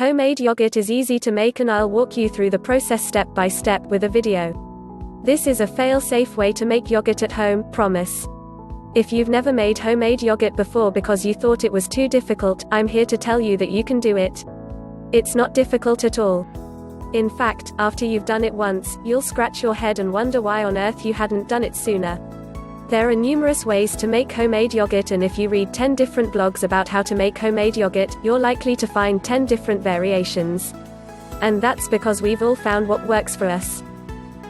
Homemade yogurt is easy to make and I'll walk you through the process step by step with a video. This is a fail-safe way to make yogurt at home, promise. If you've never made homemade yogurt before because you thought it was too difficult, I'm here to tell you that you can do it. It's not difficult at all. In fact, after you've done it once, you'll scratch your head and wonder why on earth you hadn't done it sooner. There are numerous ways to make homemade yogurt, and if you read 10 different blogs about how to make homemade yogurt, you're likely to find 10 different variations. And that's because we've all found what works for us.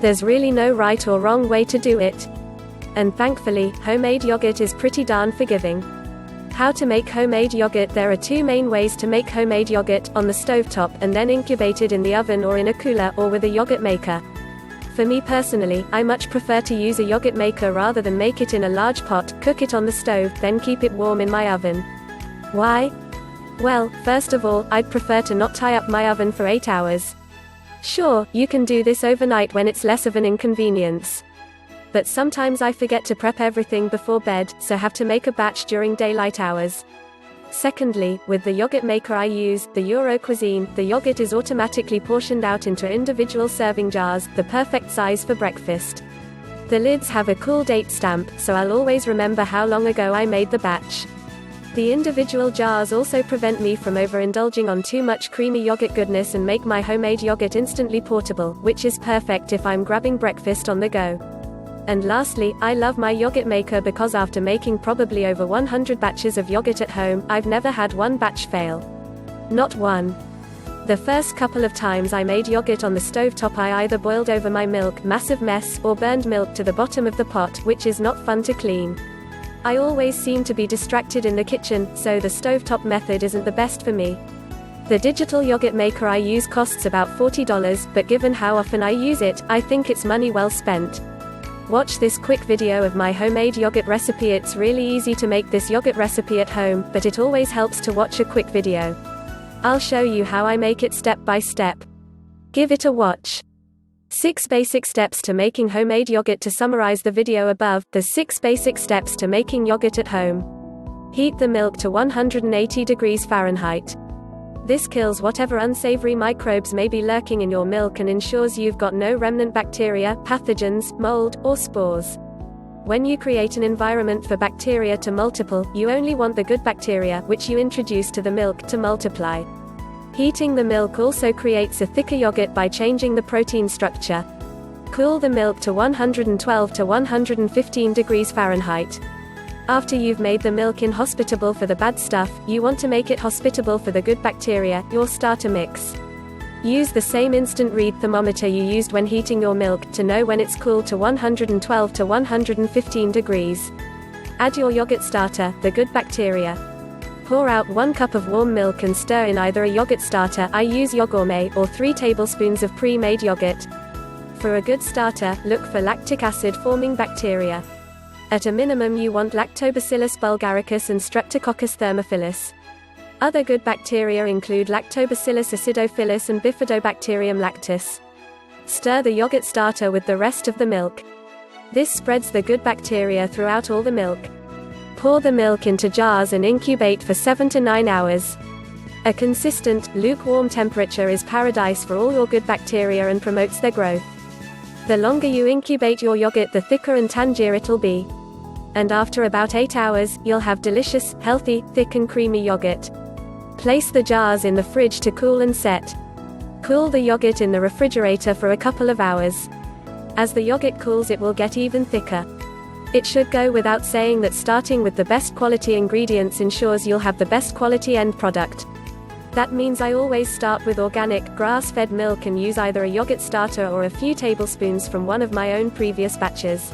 There's really no right or wrong way to do it. And thankfully, homemade yogurt is pretty darn forgiving. How to make homemade yogurt? There are two main ways to make homemade yogurt: on the stovetop and then incubated in the oven or in a cooler, or with a yogurt maker. For me personally, I much prefer to use a yogurt maker rather than make it in a large pot, cook it on the stove, then keep it warm in my oven. Why? Well, first of all, I'd prefer to not tie up my oven for 8 hours. Sure, you can do this overnight when it's less of an inconvenience. But sometimes I forget to prep everything before bed, so have to make a batch during daylight hours. Secondly, with the yogurt maker I use, the Euro Cuisine, the yogurt is automatically portioned out into individual serving jars, the perfect size for breakfast. The lids have a cool date stamp, so I'll always remember how long ago I made the batch. The individual jars also prevent me from overindulging on too much creamy yogurt goodness and make my homemade yogurt instantly portable, which is perfect if I'm grabbing breakfast on the go. And lastly, I love my yogurt maker because after making probably over 100 batches of yogurt at home, I've never had one batch fail. Not one. The first couple of times I made yogurt on the stovetop, I either boiled over my milk, massive mess, or burned milk to the bottom of the pot, which is not fun to clean. I always seem to be distracted in the kitchen, so the stovetop method isn't the best for me. The digital yogurt maker I use costs about $40, but given how often I use it, I think it's money well spent. Watch this quick video of my homemade yogurt recipe. It's really easy to make this yogurt recipe at home, but it always helps to watch a quick video. I'll show you how I make it step by step. Give it a watch. 6 basic steps to making homemade yogurt. To summarize the video above, the 6 basic steps to making yogurt at home. Heat the milk to 180 degrees Fahrenheit. This kills whatever unsavory microbes may be lurking in your milk and ensures you've got no remnant bacteria, pathogens, mold, or spores. When you create an environment for bacteria to multiply, you only want the good bacteria, which you introduce to the milk, to multiply. Heating the milk also creates a thicker yogurt by changing the protein structure. Cool the milk to 112 to 115 degrees Fahrenheit. After you've made the milk inhospitable for the bad stuff, you want to make it hospitable for the good bacteria, your starter mix. Use the same instant read thermometer you used when heating your milk, to know when it's cooled to 112 to 115 degrees. Add your yogurt starter, the good bacteria. Pour out 1 cup of warm milk and stir in either a yogurt starter, I use Yogourmet, or 3 tablespoons of pre-made yogurt. For a good starter, look for lactic acid forming bacteria. At a minimum you want Lactobacillus bulgaricus and Streptococcus thermophilus. Other good bacteria include Lactobacillus acidophilus and Bifidobacterium lactis. Stir the yogurt starter with the rest of the milk. This spreads the good bacteria throughout all the milk. Pour the milk into jars and incubate for 7 to 9 hours. A consistent, lukewarm temperature is paradise for all your good bacteria and promotes their growth. The longer you incubate your yogurt, the thicker and tangier it'll be. And after about 8 hours, you'll have delicious, healthy, thick and creamy yogurt. Place the jars in the fridge to cool and set. Cool the yogurt in the refrigerator for a couple of hours. As the yogurt cools, it will get even thicker. It should go without saying that starting with the best quality ingredients ensures you'll have the best quality end product. That means I always start with organic, grass-fed milk and use either a yogurt starter or a few tablespoons from one of my own previous batches.